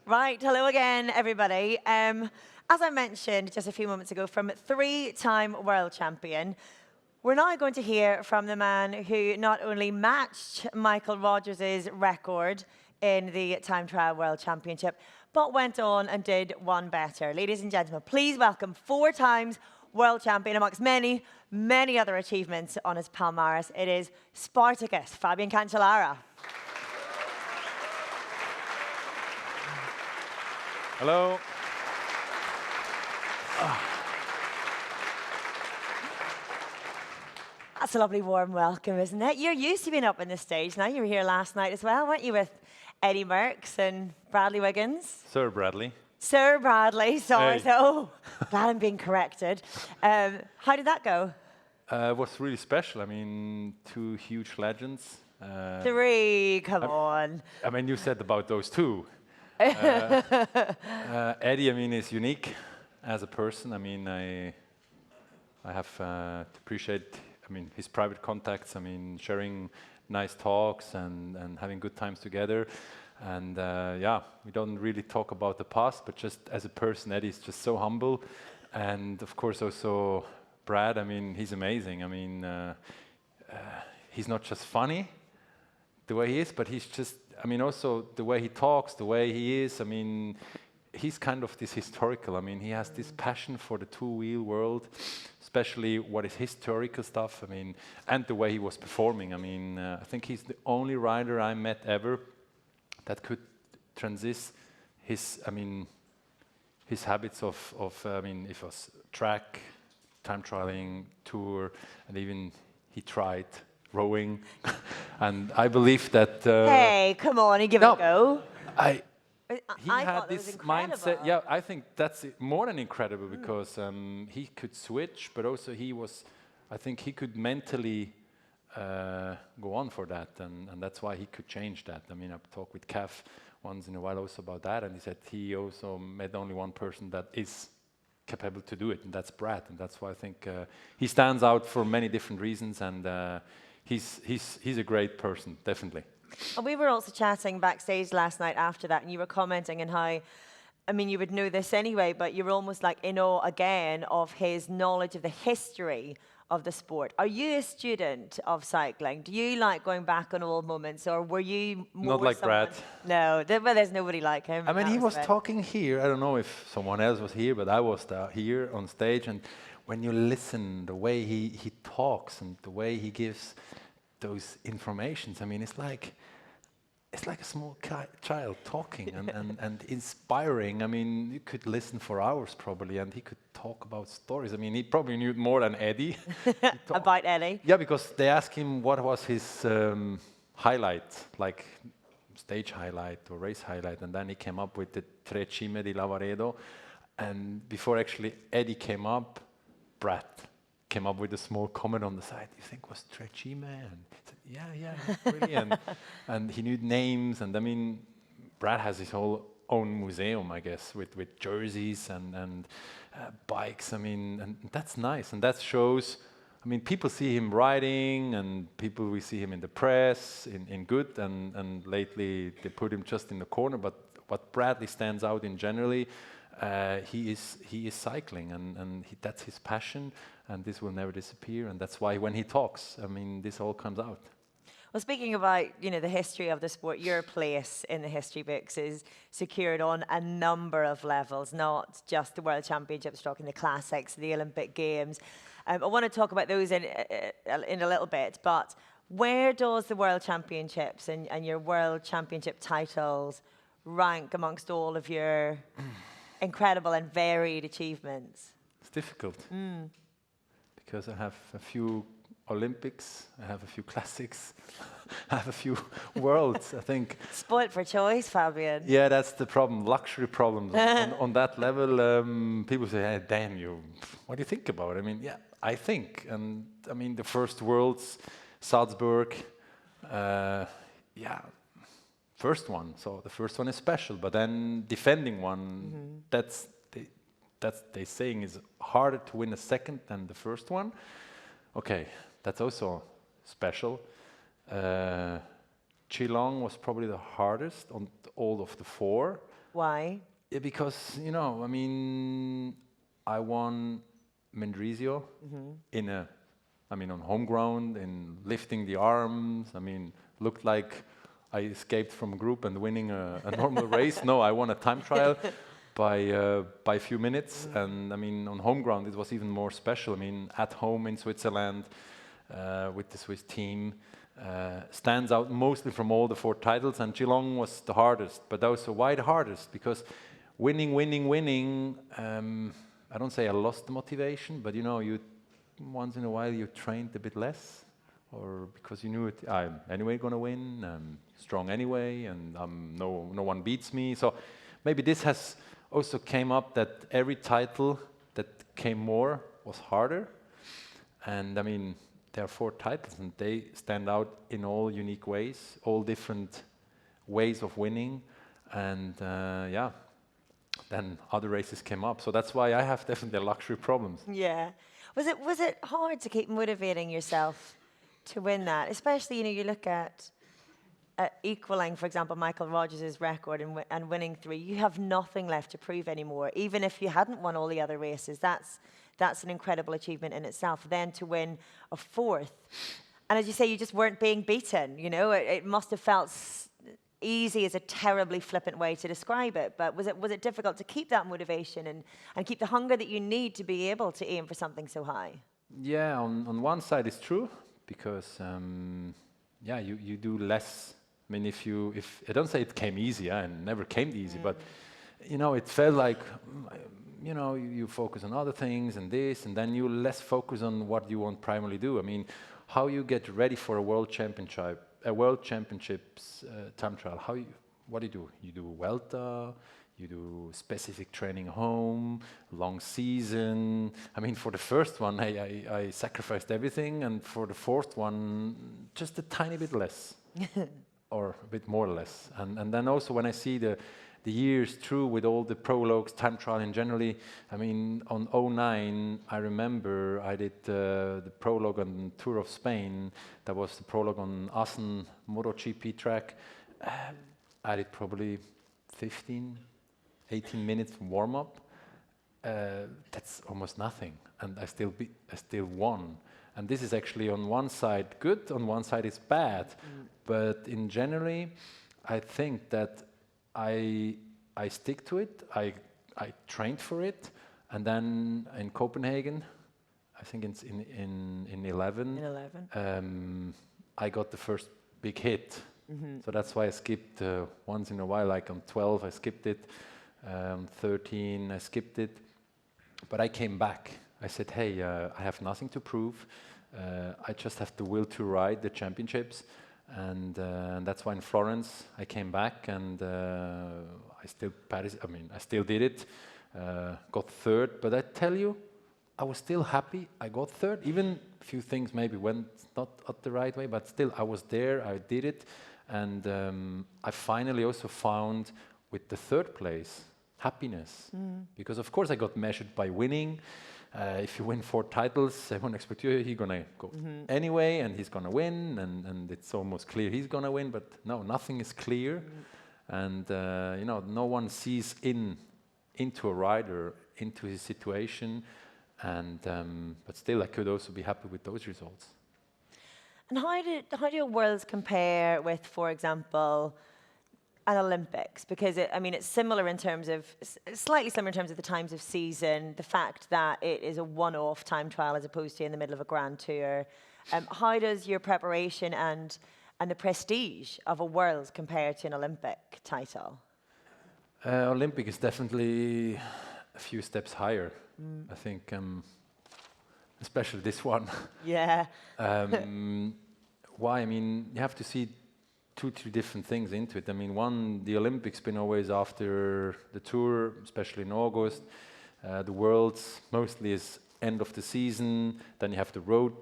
Right, hello again, everybody. As I mentioned just a few moments ago, from three-time world champion, we're now going to hear from the man who not only matched Michael Rogers' record in the Time Trial World Championship, but went on and did one better. Ladies and gentlemen, please welcome 4 times world champion amongst many, many other achievements on his palmarès. It is Spartacus, Fabian Cancellara. Hello. That's a lovely warm welcome, isn't it? You're used to being up on the stage now. You were here last night as well, weren't you, with Eddie Merckx and Bradley Wiggins? Sir Bradley. Sir Bradley, sorry. Hey. So, glad I'm being corrected. How did that go? It was really special. I mean, 2 huge legends. 3, come on. I mean, you said about those 2. Eddie, I mean, is unique as a person. I mean, I have to appreciate, I mean, his private contacts. I mean, sharing nice talks and having good times together. And yeah, we don't really talk about the past, but just as a person, Eddie is just so humble. And of course, also Brad. I mean, he's amazing. I mean, he's not just funny the way he is, but he's just, I mean, also the way he talks, the way he is, I mean, he's kind of this historical. I mean, he has this passion for the 2-wheel world, especially what is historical stuff, I mean, and the way he was performing. I mean, I think he's the only rider I met ever that could transit his, I mean, his habits of I mean, it was track, time trialing, tour, and even he tried rowing, and I believe that. Hey, come on, and give it a go. He had this mindset. Yeah, I think that's more than incredible because he could switch, but also he was. I think he could mentally go on for that, and that's why he could change that. I mean, I've talked with Kev once in a while also about that, and he said he also met only one person that is capable to do it, and that's Brad, and that's why I think he stands out for many different reasons, and he's a great person, definitely. And we were also chatting backstage last night after that, and you were commenting on how, I mean, you would know this anyway, but you were almost like in awe again of his knowledge of the history of the sport. Are you a student of cycling? Do you like going back on old moments, or were you more Not like Brad. No, well, there's nobody like him. I mean, he was talking here. I don't know if someone else was here, but I was here on stage, and when you listen, the way he talks and the way he gives those informations, I mean, it's like a small child talking and inspiring. I mean, you could listen for hours probably, and he could talk about stories. I mean, he probably knew more than Eddie. About Eddie? Yeah, because they asked him what was his highlight, like stage highlight or race highlight, and then he came up with the Tre Cime di Lavaredo. And before actually Eddie came up, Brad came up with a small comment on the side. You think was Tre Cime? And he said, yeah, really. And he knew names, and I mean, Brad has his whole own museum, I guess, with jerseys and bikes. I mean, and that's nice, and that shows. I mean, people see him riding, and we see him in the press, in good, and lately they put him just in the corner. But what Bradley stands out in generally, he is cycling, and that's his passion, and this will never disappear. And that's why when he talks, I mean, this all comes out. Well, speaking about, you know, the history of the sport, your place in the history books is secured on a number of levels, not just the World Championships, talking the classics, the Olympic Games. I want to talk about those in a little bit, but where does the World Championships and your World Championship titles rank amongst all of your incredible and varied achievements? It's difficult because I have a few Olympics, I have a few classics, I have a few worlds, I think. Spoilt for choice, Fabian. Yeah, that's the problem, luxury problems. on that level, people say, hey, damn you, what do you think about it? I mean, yeah, I think. And I mean, the first Worlds, Salzburg, yeah, first one. So the first one is special, but then defending one, that's they saying is harder to win a second than the first one. Okay, that's also special. Geelong was probably the hardest on all of the 4. Why? Yeah, because, you know, I mean, I won Mendrisio in a, I mean, on home ground, in lifting the arms. I mean, looked like I escaped from a group and winning a normal race. No, I won a time trial by a few minutes. And I mean, on home ground, it was even more special. I mean, at home in Switzerland with the Swiss team. Stands out mostly from all the 4 titles, and Geelong was the hardest. But also, why the hardest? Because winning. I don't say I lost the motivation, but you know, you once in a while you trained a bit less, or because you knew it. I'm anyway going to win. I'm strong anyway, and no one beats me. So maybe this has also came up that every title that came more was harder, and I mean. There are 4 titles, and they stand out in all unique ways, all different ways of winning, and yeah, then other races came up. So that's why I have definitely luxury problems. Yeah. Was it hard to keep motivating yourself to win that? Especially, you know, you look at equaling, for example, Michael Rogers' record and winning 3. You have nothing left to prove anymore. Even if you hadn't won all the other races, that's an incredible achievement in itself. Then to win a 4th, and as you say, you just weren't being beaten. You know, it must have felt easy is a terribly flippant way to describe it, but was it difficult to keep that motivation and keep the hunger that you need to be able to aim for something so high? Yeah, on one side it's true, because yeah, you do less. I mean, if I don't say it came easy, and never came easy, but you know, it felt like, you know, you focus on other things and this, and then you less focus on what you want primarily do. I mean, how you get ready for a world championships time trial. What do you do? You do Vuelta, you do specific training home, long season. I mean, for the first one, I sacrificed everything, and for the 4th one, just a tiny bit less, or a bit more or less. And then also when I see the years through with all the prologues, time trial in generally, I mean, on '09, I remember I did the prologue on Tour of Spain. That was the prologue on Assen MotoGP track. I did probably 15, 18 minutes warm-up. That's almost nothing, and I still won. And this is actually on one side good, on one side it's bad. But in generally, I think that I stick to it. I trained for it, and then in Copenhagen, I think it's in 11. In 11. I got the first big hit. So that's why I skipped once in a while. Like on 12, I skipped it. 13, I skipped it. But I came back. I said, hey, I have nothing to prove. I just have the will to ride the championships. And that's why in Florence I came back, and I still did it. Got 3rd, but I tell you, I was still happy. I got 3rd, even a few things maybe went not at the right way, but still I was there. I did it, and I finally also found with the 3rd place happiness, because of course I got measured by winning. If you win 4 titles, everyone expects you, he's going to go anyway, and he's going to win, and it's almost clear he's going to win, but no, nothing is clear. And, you know, no one sees into a rider, into his situation, and but still I could also be happy with those results. And how do your worlds compare with, for example, an Olympics? Because it's similar in terms of, slightly similar in terms of the times of season, the fact that it is a one-off time trial as opposed to in the middle of a grand tour. How does your preparation and the prestige of a Worlds compare to an Olympic title? Olympic is definitely a few steps higher. I think, especially this one. Yeah. Why? I mean, you have to see 2-3 different things into it. I mean, one, the Olympics been always after the tour, especially in August. The Worlds mostly is end of the season. Then you have the road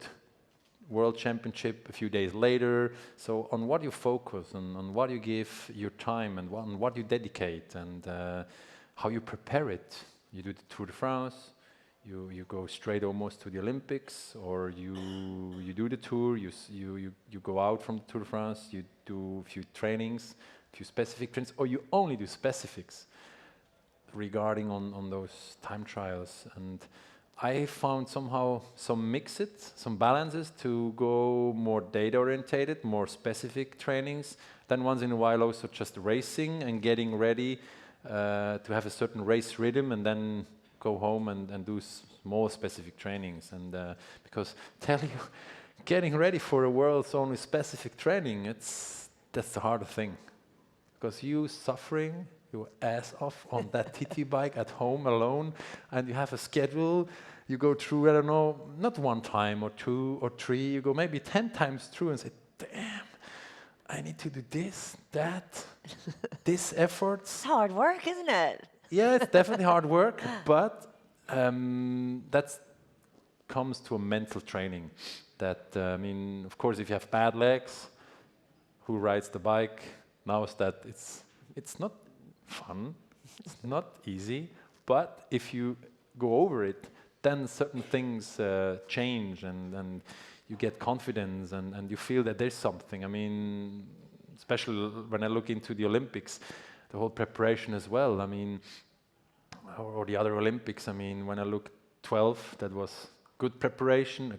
World Championship a few days later. So on what you focus, on what you give your time, and on what you dedicate, and how you prepare it. You do the Tour de France, you go straight almost to the Olympics, or you do the tour, you go out from the Tour de France, you do a few trainings do specific trains, or you only do specifics regarding on those time trials. And I found somehow some balances to go more data orientated, more specific trainings. Then once in a while also just racing and getting ready to have a certain race rhythm, and then go home and do more specific trainings. And because tell you, getting ready for a world's only specific training, that's the harder thing. Because you suffering your ass off on that TT bike at home alone, and you have a schedule, you go through, I don't know, not one time or two or three, you go maybe 10 times through and say, damn, I need to do this, that, this efforts. It's hard work, isn't it? Yeah, it's definitely hard work, but that comes to a mental training. That, I mean, of course, if you have bad legs, who rides the bike knows that it's not fun, it's not easy, but if you go over it, then certain things change, and you get confidence, and you feel that there's something. I mean, especially when I look into the Olympics, the whole preparation as well. I mean, or the other Olympics. I mean, when I look 12, that was good preparation, a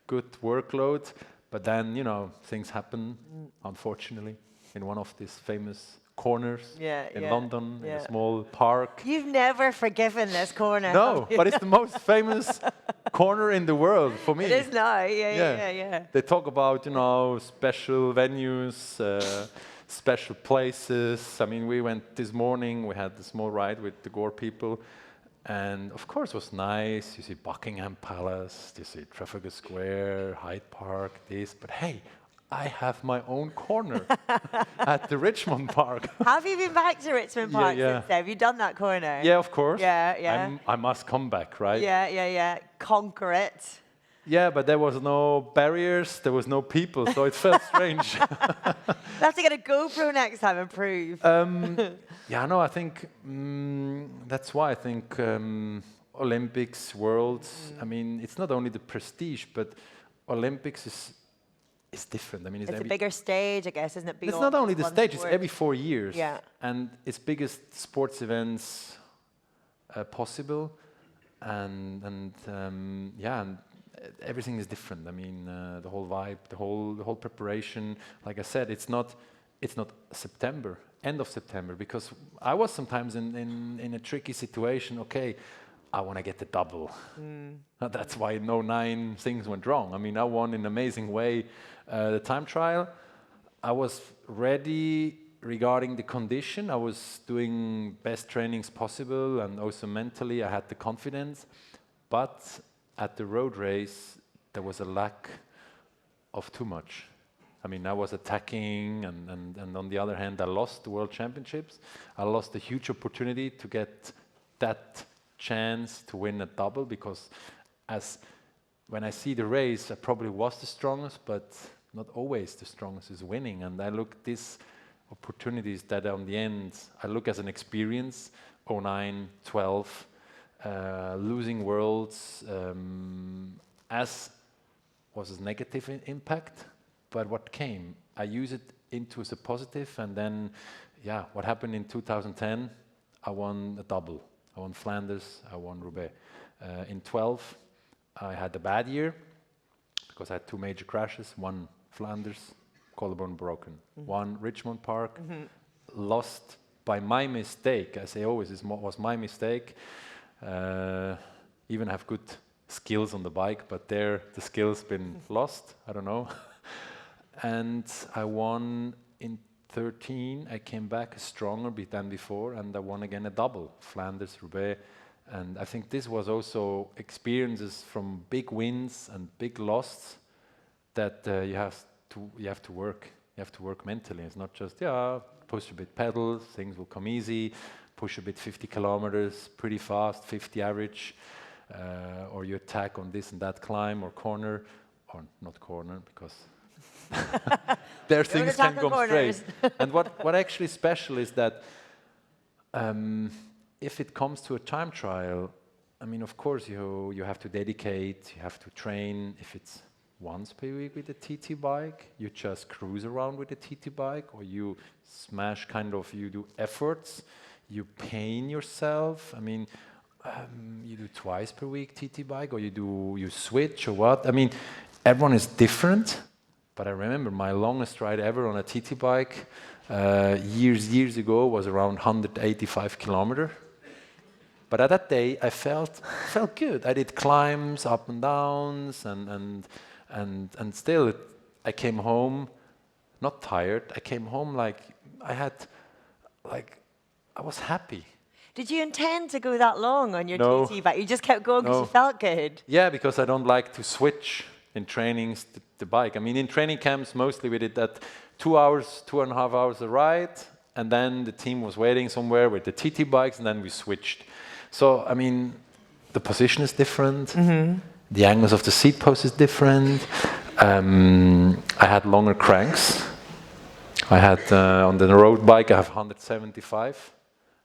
good workload. But then, you know, things happen, unfortunately, in one of these famous corners in London, in a small park. You've never forgiven this corner. No, but it's the most famous corner in the world for me. It is now, yeah. They talk about, you know, special venues, special places. I mean, we went this morning, we had a small ride with the Gore people, and of course it was nice. You see Buckingham Palace, you see Trafalgar Square, Hyde Park, this, but hey, I have my own corner at the Richmond Park. Have you been back to Richmond Park Yeah. since then? Have you done that corner? Yeah, of course. Yeah. I must come back, right? Yeah. Conquer it. Yeah, but there was no barriers, there was no people, so it felt strange. We'll have to get a GoPro next time and prove. Yeah, no, I think that's why I think Olympics, Worlds, I mean, it's not only the prestige, but Olympics is different. I mean, it's a bigger stage, I guess, isn't it? It's not only the stage, it's every 4 years. Yeah. And it's biggest sports events possible. And everything is different. I mean, the whole vibe, the whole preparation. Like I said, it's not September, end of September, because I was sometimes in a tricky situation. Okay, I want to get the double. That's why in 09 things went wrong. I mean, I won in an amazing way the time trial. I was ready regarding the condition. I was doing best trainings possible, and also mentally I had the confidence. But at the road race, there was a lack of too much. I mean, I was attacking, and on the other hand, I lost the World Championships. I lost a huge opportunity to get that chance to win a double, because when I see the race, I probably was the strongest, but not always the strongest is winning. And I look at these opportunities that on the end, I look as an experience, 09, 12, losing worlds was a negative impact, but what came, I use it into as a positive, and then, yeah, what happened in 2010, I won a double. I won Flanders, I won Roubaix. In 12, I had a bad year, because I had 2 major crashes, one Flanders, collarbone broken, one Richmond Park, lost by my mistake. I say always, it was my mistake. Even have good skills on the bike, but there the skills been lost. I don't know. And I won in 13. I came back stronger than before, and I won again a double, Flanders, Roubaix. And I think this was also experiences from big wins and big losses that you have to work. You have to work mentally. It's not just push a bit pedal, things will come easy. Push a bit 50 kilometers, pretty fast, 50 average, or you attack on this and that climb or corner, or not corner, because there things can go straight. And what actually special is that if it comes to a time trial, I mean, of course, you have to dedicate, you have to train. If it's once per week with a TT bike, you just cruise around with a TT bike, or you smash kind of, you do efforts, you pain yourself. I mean, you do twice per week TT bike, or you switch, or what? I mean, everyone is different, but I remember my longest ride ever on a TT bike years ago was around 185 kilometers. But at that day, I felt good. I did climbs, up and downs, and still, I came home not tired. I came home like I was happy. Did you intend to go that long on your No. TT bike? You just kept going because No. you felt good? Yeah, because I don't like to switch in trainings the bike. I mean, in training camps, mostly we did that 2 hours, 2.5 hours a ride, and then the team was waiting somewhere with the TT bikes, and then we switched. So, I mean, the position is different. The angles of the seat post is different. I had longer cranks. I had, on the road bike, I have 175.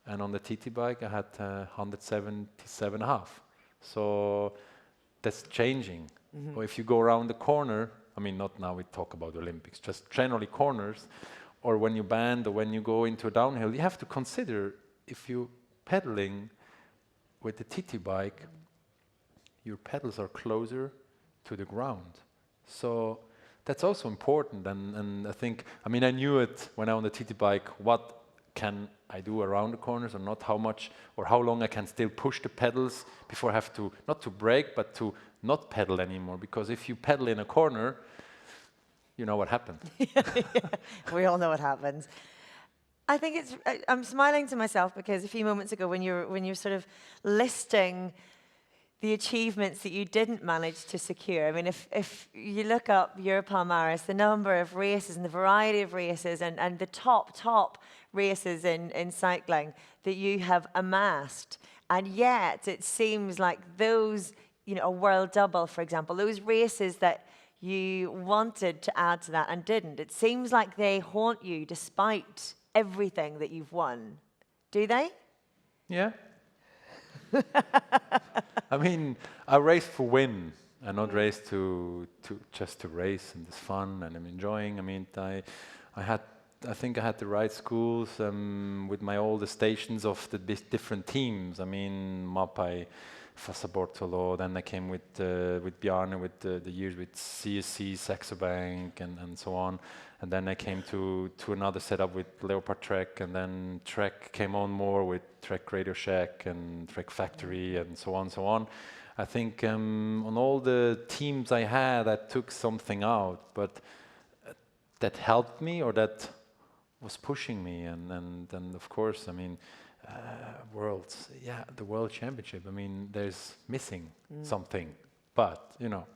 And on the TT bike, I had 177.5. So that's changing. Or if you go around the corner, I mean, not now we talk about Olympics, just generally corners, or when you bend or when you go into a downhill, you have to consider if you're pedaling with the TT bike, your pedals are closer to the ground. So that's also important. And I think, I mean, I knew it when I on the TT bike, what can I do around the corners or not, how much or how long I can still push the pedals before I have to, not to brake, but to not pedal anymore. Because if you pedal in a corner, you know what happened. We all know what happens. I think it's, I'm smiling to myself because a few moments ago when you're sort of listing the achievements that you didn't manage to secure. I mean, if you look up your Palmares, the number of races and the variety of races and the top races in cycling that you have amassed, and yet it seems like those, you know, a world double, for example, those races that you wanted to add to that and didn't, it seems like they haunt you despite everything that you've won. Do they? Yeah. I mean, I race for win. I not race to just to race, and it's fun and I'm enjoying. I mean, I think I had the right schools with my all the stations of the different teams. I mean, Mapai, Fassa Bortolo. Then I came with Bjarne with the years with CSC, Saxo Bank, and so on. And then I came to another setup with Leopard Trek, and then Trek came on more with Trek Radio Shack and Trek Factory, and so on, so on. I think on all the teams I had, I took something out, but that helped me or that was pushing me. And of course, I mean, worlds, yeah, the World Championship. I mean, there's missing something, but you know,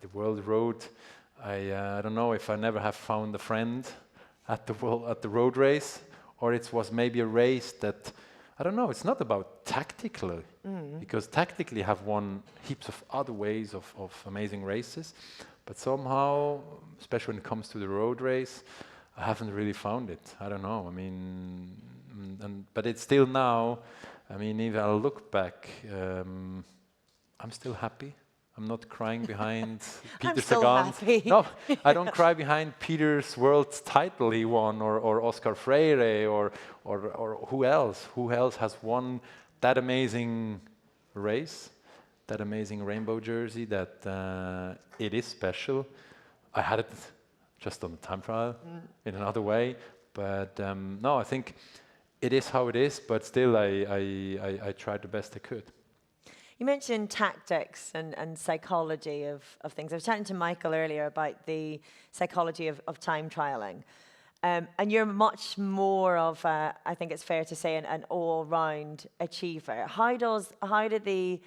the World Road. I don't know if I never have found a friend at the road race, or it was maybe a race that, I don't know, it's not about tactically, because tactically I have won heaps of other ways of amazing races, but somehow, especially when it comes to the road race, I haven't really found it. I don't know, I mean, but it's still now, I mean, if I look back, I'm still happy. I'm not crying behind Peter Sagan. No, I don't cry behind Peter's world title he won, or Oscar Freire, or who else? Who else has won that amazing race, that amazing rainbow jersey? That it is special. I had it just on the time trial in another way, but no, I think it is how it is. But still, I tried the best I could. You mentioned tactics and psychology of things. I was chatting to Michael earlier about the psychology of time trialing. And you're much more of, I think it's fair to say, an all-round achiever. How did the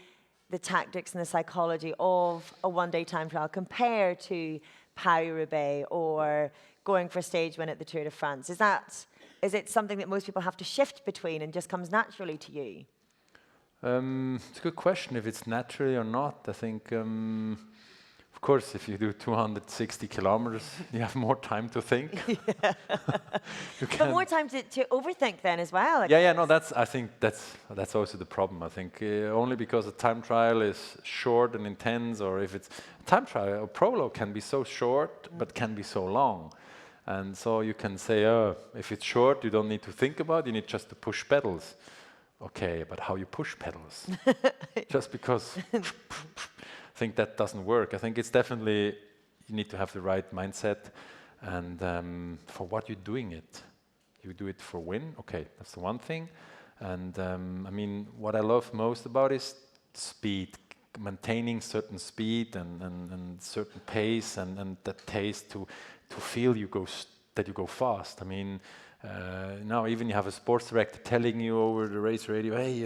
tactics and the psychology of a one-day time trial compare to Paris-Roubaix or going for a stage win at the Tour de France? Is it something that most people have to shift between and just comes naturally to you? It's a good question if it's naturally or not. I think, of course, if you do 260 kilometers, you have more time to think. But more time to overthink then as well. I Yeah, no, guess. I think that's also the problem. I think only because a time trial is short and intense, or if it's time trial, a prologue can be so short, but can be so long. And so you can say, oh, if it's short, you don't need to think about it, you need just to push pedals. Okay, but how you push pedals? Just because I think that doesn't work. I think it's definitely, you need to have the right mindset, and for what you're doing it. You do it for win, okay, that's the one thing. And I mean, what I love most about is speed, maintaining certain speed and certain pace and that taste to feel that you go fast. I mean, now even you have a sports director telling you over the race radio, hey,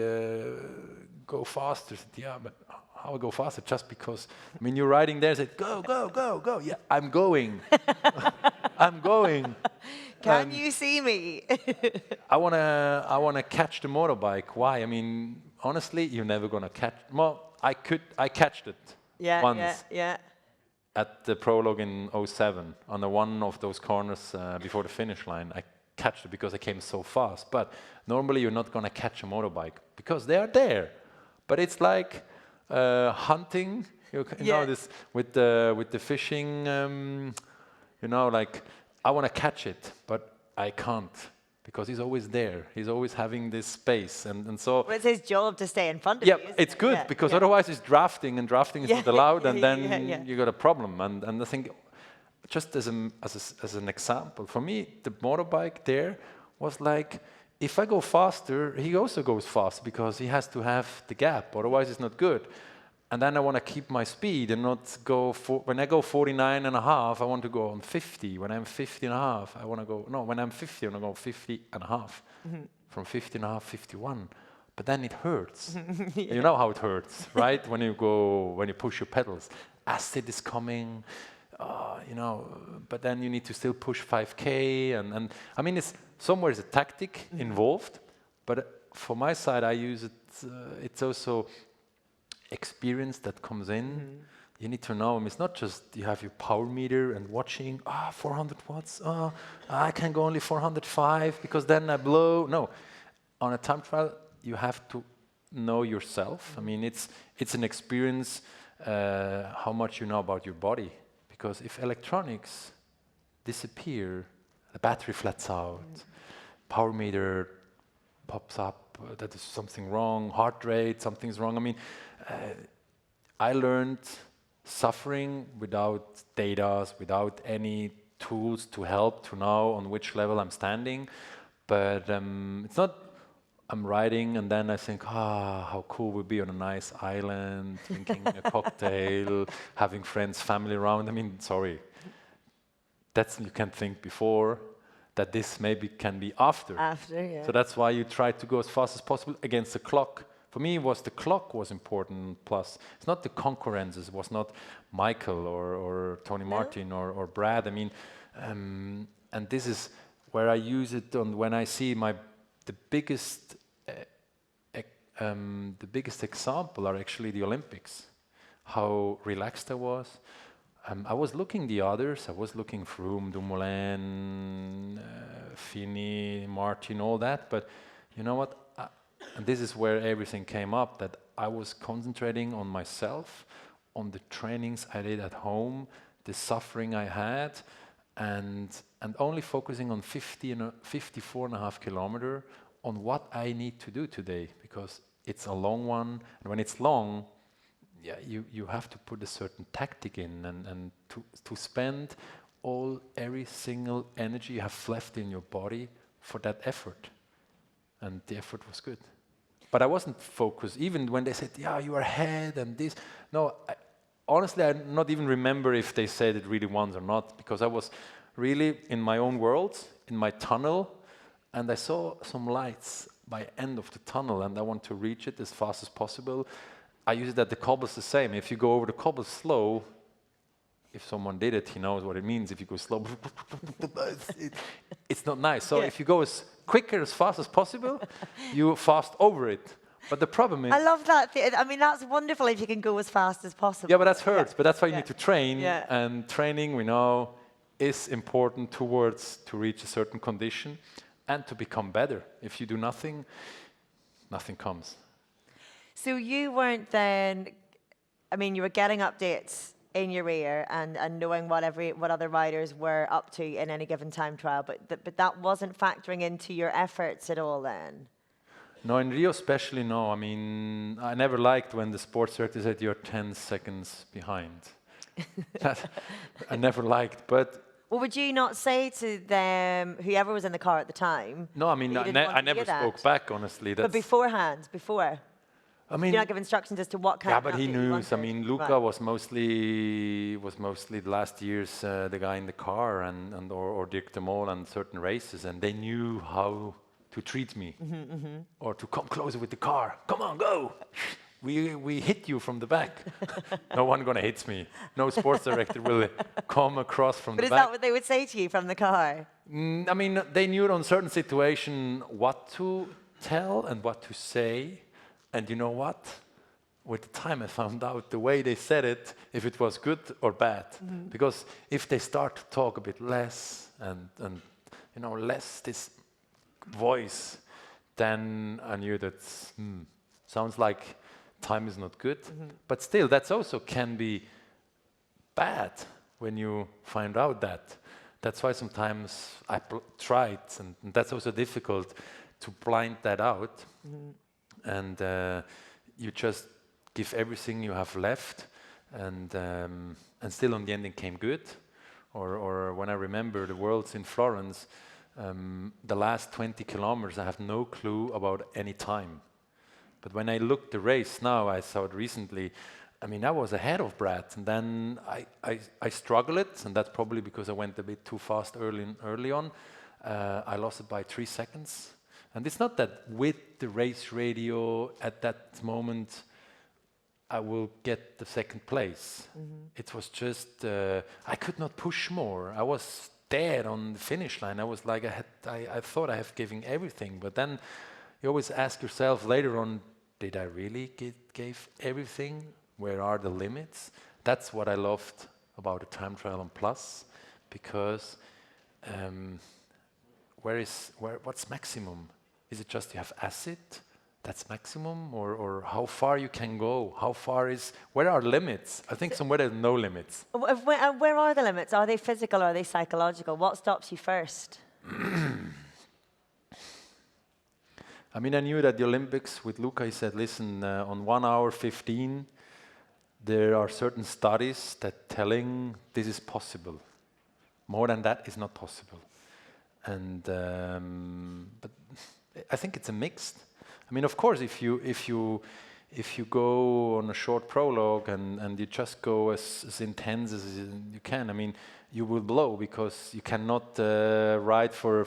go faster. Yeah, but how I go faster? Just because, I mean, you're riding there, say, go, go, go, go. Yeah, I'm going. I'm going. Can you see me? I wanna catch the motorbike. Why? I mean, honestly, you're never gonna catch. Well, I catched it once. Yeah. At the prologue in 07, on one of those corners before the finish line. I catched it because I came so fast. But normally you're not gonna catch a motorbike because they are there. But it's like hunting. You know this with the fishing. You know, like I want to catch it, but I can't because he's always there. He's always having this space, and so. Well, it's his job to stay in front of you. you. It's good because otherwise it's drafting, and drafting is not allowed, and then you got a problem. And I think, just as an example, for me, the motorbike there was like, if I go faster, he also goes fast because he has to have the gap. Otherwise, it's not good. And then I want to keep my speed and not go when I go 49 and a half, I want to go on 50. When I'm 50 and a half, I want to go, no, when I'm 50, I want to go 50 and a half. From 50 and a half, 51. But then it hurts. You know how it hurts, right? when you push your pedals. Acid is coming, you know, but then you need to still push 5K. And I mean, it's somewhere is a tactic involved, but for my side, I use it, it's also experience that comes in. You need to know, I mean, it's not just you have your power meter and watching, 400 watts, I can go only 405 because then I blow. No, on a time trial, you have to know yourself. I mean, it's an experience, how much you know about your body. Because if electronics disappear, the battery flats out, power meter pops up, that is something wrong, heart rate, something's wrong. I mean, I learned suffering without data, without any tools to help to know on which level I'm standing. But it's not, I'm riding and then I think, how cool would be on a nice island, drinking a cocktail, having friends, family around. I mean, sorry, that's, you can think before, that this maybe can be after. After, yeah. So that's why you try to go as fast as possible against the clock. For me, it was the clock was important, plus it's not the concurrences, it was not Michael or Tony Martin or Brad. I mean, and this is where I use it on when I see the biggest example are actually the Olympics. How relaxed I was. I was looking the others. I was looking Froome, Dumoulin, Fini, Martin, all that. But you know what? And this is where everything came up, that I was concentrating on myself, on the trainings I did at home, the suffering I had, and only focusing on 54.5 kilometer on what I need to do today, because it's a long one. And when it's long, yeah, you have to put a certain tactic in and to spend every single energy you have left in your body for that effort. And the effort was good. But I wasn't focused, even when they said, yeah, you are ahead and this. No, honestly, I not even remember if they said it really once or not, because I was really in my own world, in my tunnel, and I saw some lights by end of the tunnel, and I want to reach it as fast as possible. I use it at the cobbles the same. If you go over the cobbles slow, if someone did it, he knows what it means. If you go slow, it's not nice. So if you go as quicker, as fast as possible, you fast over it. But the problem is, I love that. I mean, that's wonderful if you can go as fast as possible. yeah, but that hurts. But that's why you need to train. Yeah. And training, we know, is important towards to reach a certain condition and to become better. If you do nothing, nothing comes. So you weren't then, I mean, you were getting updates in your ear and knowing what other riders were up to in any given time trial, but that wasn't factoring into your efforts at all then? No, in Rio especially, no. I mean, I never liked when the sports director said you're 10 seconds behind. That I never liked, but... Well, would you not say to them, whoever was in the car at the time? No, I mean, I never spoke back, honestly. But beforehand, I mean, you not give instructions as to what kind yeah, of but he update you knew. wanted? I mean, Luca was mostly the last years the guy in the car or Dirk de Mol and certain races, and they knew how to treat me or to come closer with the car. Come on, go! We hit you from the back. No one gonna hit me. No sports director will come across from the back. But is that what they would say to you from the car? I mean, they knew on certain situation what to tell and what to say. And you know what? With the time I found out the way they said it, if it was good or bad. Because if they start to talk a bit less and you know, less this voice, then I knew that sounds like time is not good. But still, that's also can be bad when you find out that. That's why sometimes I tried, and that's also difficult to blind that out. And you just give everything you have left, and still on the ending came good. Or when I remember the Worlds in Florence, the last 20 kilometers, I have no clue about any time. But when I looked the race now, I saw it recently, I mean, I was ahead of Brad, and then I struggled, and that's probably because I went a bit too fast early on. I lost it by 3 seconds. And it's not that with the race radio at that moment I will get the second place. It was just, I could not push more. I was there on the finish line. I was like, I thought I have given everything. But then you always ask yourself later on, did I really give everything? Where are the limits? That's what I loved about the Time Trial on Plus, because what's maximum? Is it just you have acid, that's maximum, or how far you can go? Where are limits? I think somewhere there's no limits. Where are the limits? Are they physical or are they psychological? What stops you first? I mean, I knew that the Olympics with Luca, he said, listen, on 1 hour 15, there are certain studies that telling this is possible. More than that is not possible. And but I think it's a mixed. I mean, of course, if you go on a short prologue and you just go as intense as you can, I mean, you will blow because you cannot ride for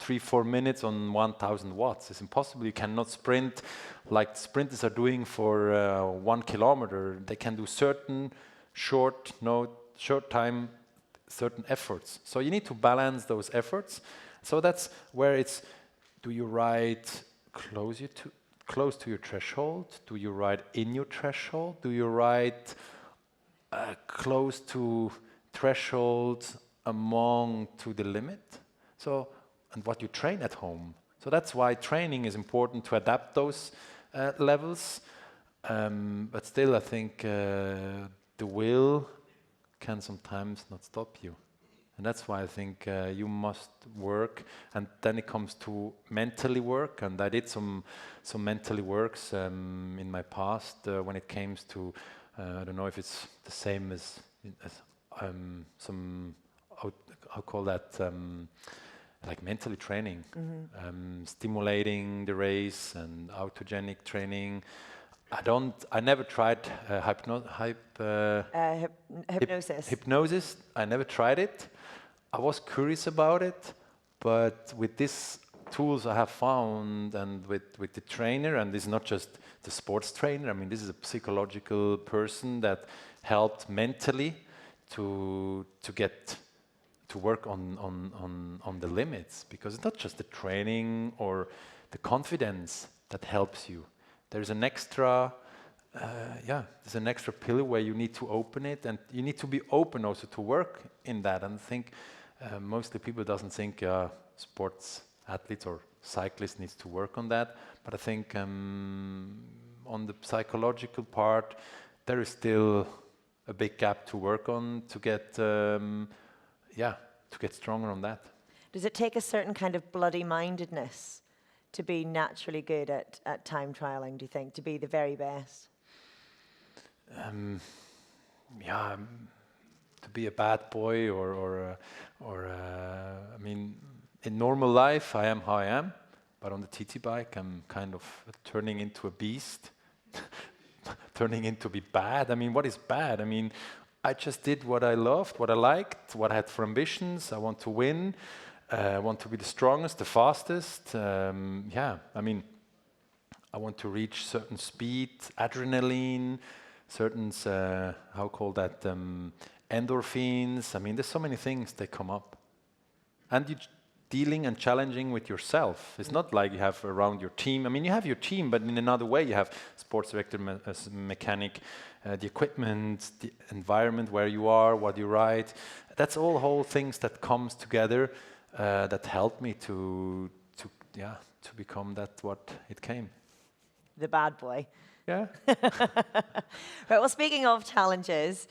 3-4 minutes on 1,000 watts. It's impossible. You cannot sprint like sprinters are doing for 1 kilometer. They can do certain short time, certain efforts. So you need to balance those efforts. So that's where it's. Do you ride close to your threshold? Do you ride in your threshold? Do you ride close to threshold among to the limit? So, and what you train at home. So that's why training is important to adapt those levels. But still, I think the will can sometimes not stop you. And that's why I think you must work, and then it comes to mentally work. And I did some mentally works in my past when it came to I don't know if it's the same as some I'll call that like mentally training, stimulating the race and autogenic training. I never tried Hypnosis. Hypnosis. I never tried it. I was curious about it, but with these tools I have found, and with the trainer, and this is not just the sports trainer. I mean, this is a psychological person that helped mentally to get to work on the limits, because it's not just the training or the confidence that helps you. there's an extra, there's an extra pillar where you need to open it, and you need to be open also to work in that. And I think mostly people doesn't think sports athletes or cyclists needs to work on that. But I think on the psychological part, there is still a big gap to work on to get, to get stronger on that. Does it take a certain kind of bloody-mindedness to be naturally good at time trialing, do you think, to be the very best? To be a bad boy I mean, in normal life, I am how I am, but on the TT bike, I'm kind of turning into a beast, turning into be bad. I mean, what is bad? I mean, I just did what I loved, what I liked, what I had for ambitions. I want to win. I want to be the strongest, the fastest. I mean, I want to reach certain speed, adrenaline, certain, endorphins. I mean, there's so many things that come up. And you dealing and challenging with yourself. It's not like you have around your team. I mean, you have your team, but in another way, you have sports director, mechanic, the equipment, the environment where you are, what you ride. That's all whole things that comes together that helped me to become that what it came. The bad boy. Yeah. Right, well, speaking of challenges,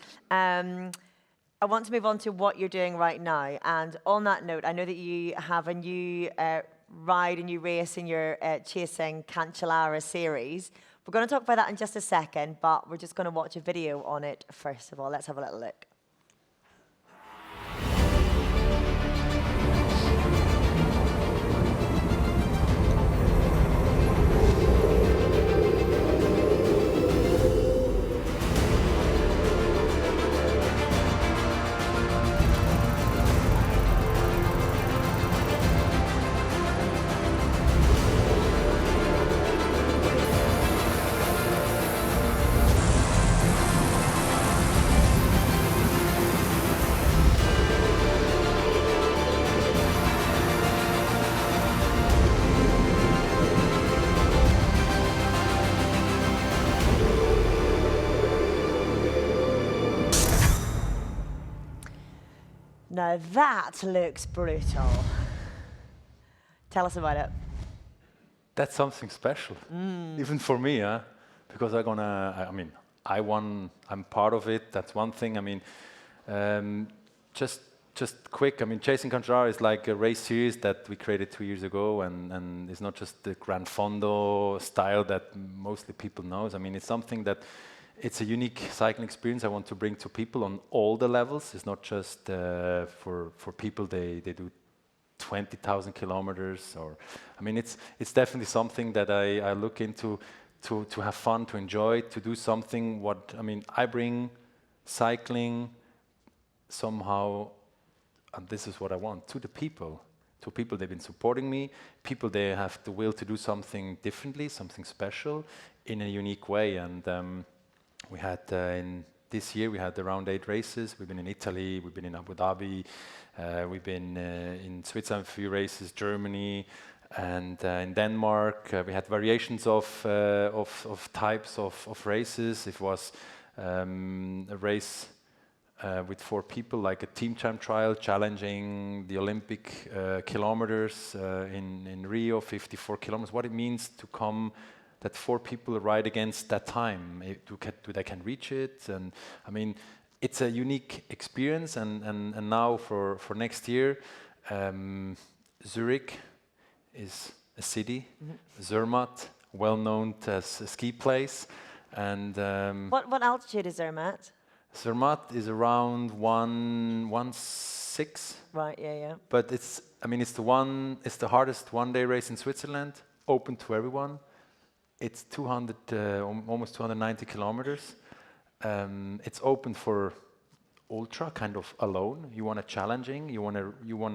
I want to move on to what you're doing right now. And on that note, I know that you have a new ride, a new race in your Chasing Cancellara series. We're going to talk about that in just a second, but we're just going to watch a video on it first of all. Let's have a little look. Now that looks brutal. Tell us about it. That's something special, even for me, because I won, I'm part of it, that's one thing. I mean, just quick, I mean, Chasing Cancellara is like a race series that we created 2 years ago, and it's not just the Gran Fondo style that mostly people knows. I mean, it's something that it's a unique cycling experience I want to bring to people on all the levels. It's not just for people, they do 20,000 kilometers, or I mean, it's definitely something that I look into to have fun, to enjoy, to do something. What I mean, I bring cycling somehow, and this is what I want, to the people. To people, they've been supporting me. People, they have the will to do something differently, something special, in a unique way. And we had in this year we had around 8 races. We've been in Italy, we've been in Abu Dhabi, we've been in Switzerland a few races, Germany, and in Denmark. We had variations of types of races. It was a race with 4 people, like a team time trial, challenging the Olympic kilometers in Rio, 54 kilometers. What it means to come, that 4 people ride against that time. Do they can reach it? And I mean, it's a unique experience. And now for next year, Zurich is a city. Zermatt, well known as a ski place. And what altitude is Zermatt? Zermatt is around 116. Right, yeah. But it's the hardest one-day race in Switzerland, open to everyone. It's 200, almost 290 kilometers. It's open for ultra, kind of alone. You want a challenging. You want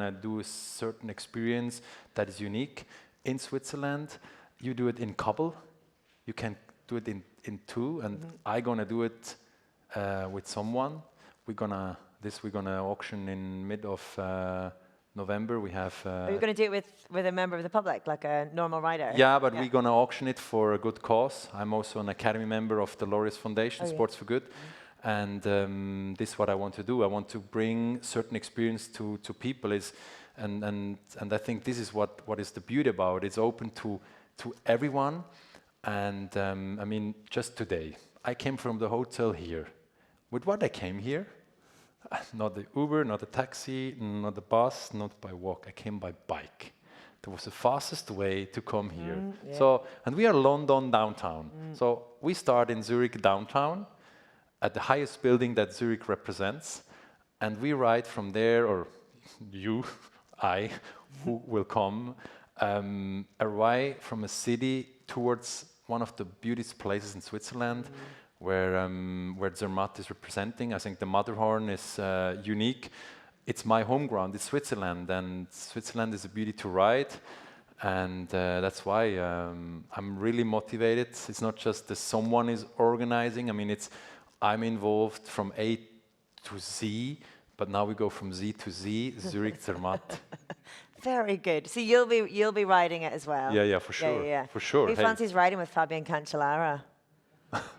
to do a certain experience that is unique in Switzerland. You do it in couple. You can do it in 2, and I'm gonna do it with someone. We're gonna auction in mid of November. We have. Are you going to do it with a member of the public, like a normal rider? Yeah, but we're going to auction it for a good cause. I'm also an academy member of the Laureus Foundation, Sports for Good. And this is what I want to do. I want to bring certain experience to people. And I think this is what is the beauty about it. It's open to everyone. And I mean, just today, I came from the hotel here. With what I came here? Not the Uber, not the taxi, not the bus, not by walk. I came by bike. That was the fastest way to come here. So, and we are London downtown. So we start in Zurich downtown, at the highest building that Zurich represents, and we ride from there, or you, who will come, away from a city towards one of the beautiest places in Switzerland, where Zermatt is representing. I think the Matterhorn is unique. It's my home ground, it's Switzerland, and Switzerland is a beauty to ride, and that's why I'm really motivated. It's not just that someone is organizing. I mean, I'm involved from A to Z, but now we go from Z to Z, Zurich Zermatt. Very good. So you'll be riding it as well. Yeah, for sure. For sure. Who fancies riding with Fabian Cancellara?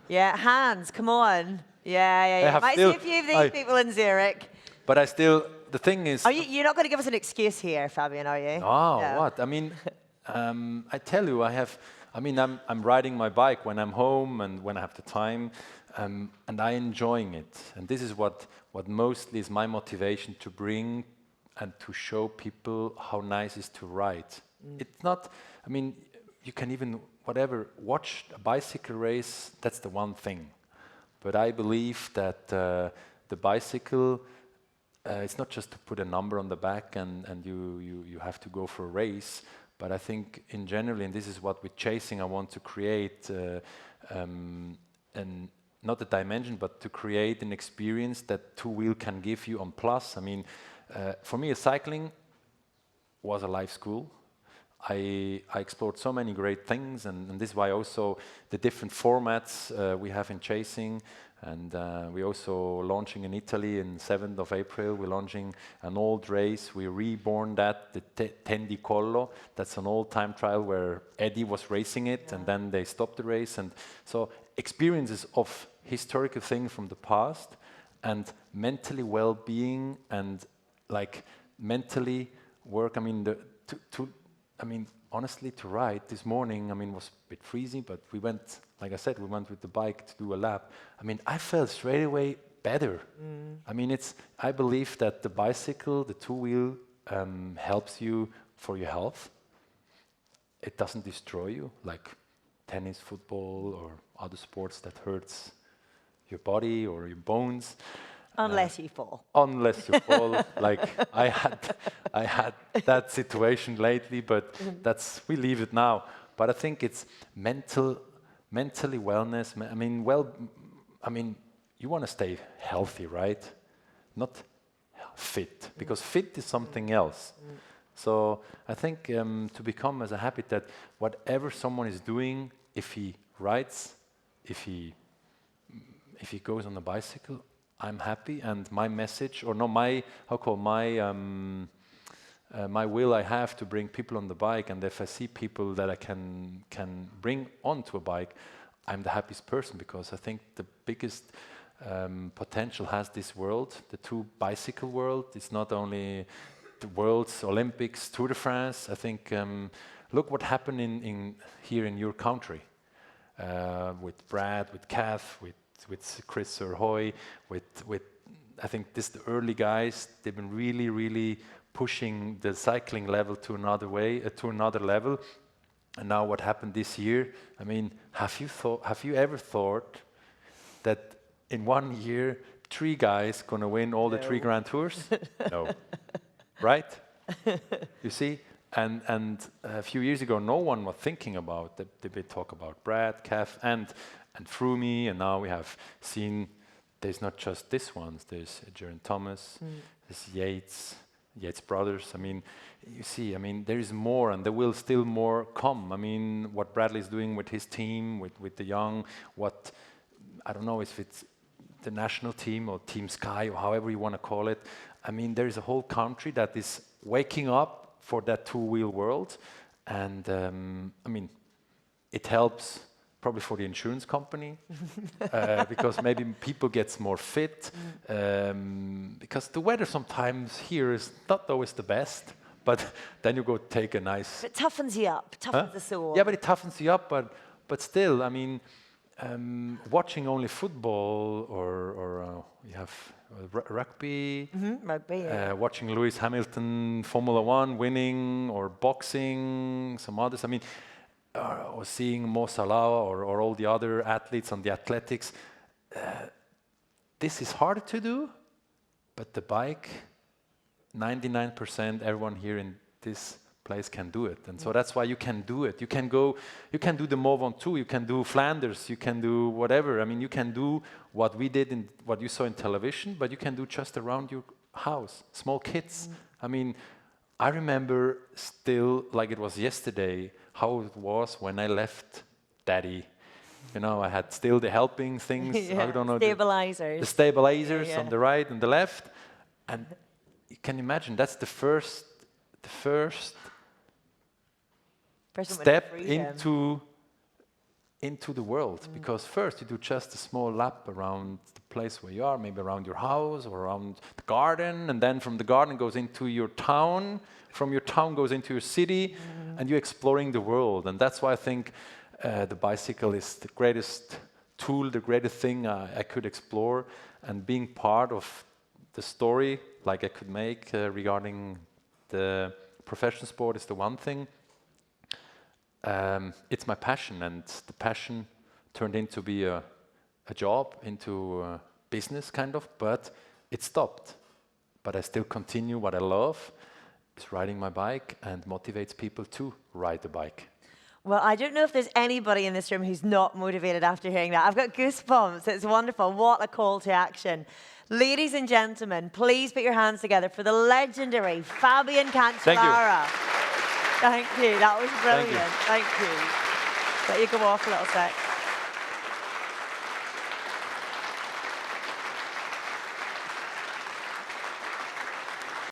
Yeah, Hans, come on. Yeah. Might see a few of these people in Zurich. But the thing is... You're not going to give us an excuse here, Fabian, are you? No, what? I mean, I tell you, I'm riding my bike when I'm home and when I have the time, and I'm enjoying it. And this is what mostly is my motivation to bring and to show people how nice it is to ride. It's not, I mean, you can even, watch a bicycle race, that's the one thing. But I believe that the bicycle, it's not just to put a number on the back and you have to go for a race, but I think in general, and this is what with chasing I want to create, and not a dimension, but to create an experience that two-wheel can give you on plus. I mean, for me, cycling was a life school. I explored so many great things, and this is why also the different formats we have in chasing, and we're also launching in Italy in 7th of April. We're launching an old race. We reborn that, the Tendi Collo. That's an old time trial where Eddie was racing it, and then they stopped the race. And so experiences of historical things from the past, and mentally well-being, and like mentally work. I mean, honestly, to ride this morning, was a bit freezing, but we went, like I said, we went with the bike to do a lap. I mean, I felt straight away better. I mean, I believe that the bicycle, the two-wheel, helps you for your health. It doesn't destroy you, like tennis, football, or other sports that hurts your body or your bones. Unless you fall. Unless you fall, like I had that situation lately, but we leave it now. But I think it's mentally wellness. You want to stay healthy, right? Not fit, because fit is something else. So I think to become as a habit that whatever someone is doing, if he rides, if he goes on a bicycle, I'm happy, and my message, or no, my will I have to bring people on the bike, and if I see people that I can bring onto a bike, I'm the happiest person, because I think the biggest potential has this world, the two bicycle world. It's not only the World's Olympics, Tour de France. I think look what happened here in your country with Brad, with Kath, with Chris Surhoy, with I think the early guys. They've been really pushing the cycling level to another level. And now what happened this year? I mean, have you ever thought that in 1 year 3 guys gonna win all the 3 Grand Tours? No, right? You see. And a few years ago, no one was thinking about that. They talk about Brad, Kath, and Froome, and now we have seen there's not just this ones. There's Geraint Thomas, there's Yates brothers. I mean, you see. I mean, there is more, and there will still more come. I mean, what Bradley's doing with his team, with the young, I don't know if it's the national team or Team Sky or however you want to call it. I mean, there is a whole country that is waking up for that two-wheel world. And I mean, it helps probably for the insurance company because maybe people get more fit. Because the weather sometimes here is not always the best. But then you go take a nice... It toughens you up, toughens the soul. Yeah, but it toughens you up. But still, I mean, watching only football or you have rugby, Rugby, yeah. watching Lewis Hamilton, Formula One winning, or boxing, some others. I mean, or seeing Mo Salah or all the other athletes on the athletics. This is hard to do, but the bike... 99% everyone here in this place can do it, and so that's why you can do it. You can do the Mont Ventoux, you can do Flanders, you can do whatever. I mean, you can do what we did in what you saw in television, but you can do just around your house, small kids. I mean, I remember still like it was yesterday how it was when I left Daddy. You know, I had still the helping things. I don't know, stabilizers. The stabilizers on the right and the left, and you can imagine that's the first step into the world. Because first you do just a small lap around the place where you are, maybe around your house or around the garden, and then from the garden goes into your town, from your town goes into your city, and you're exploring the world. And that's why I think the bicycle is the greatest tool, the greatest thing I could explore, and being part of the story like I could make regarding the professional sport is the one thing. It's my passion, and the passion turned into be a job, into a business kind of, but it stopped. But I still continue what I love, is riding my bike, and motivates people to ride the bike. Well, I don't know if there's anybody in this room who's not motivated after hearing that. I've got goosebumps. It's wonderful. What a call to action. Ladies and gentlemen, please put your hands together for the legendary Fabian Cancellara. Thank you. That was brilliant. Thank you. Let you go off a little sec.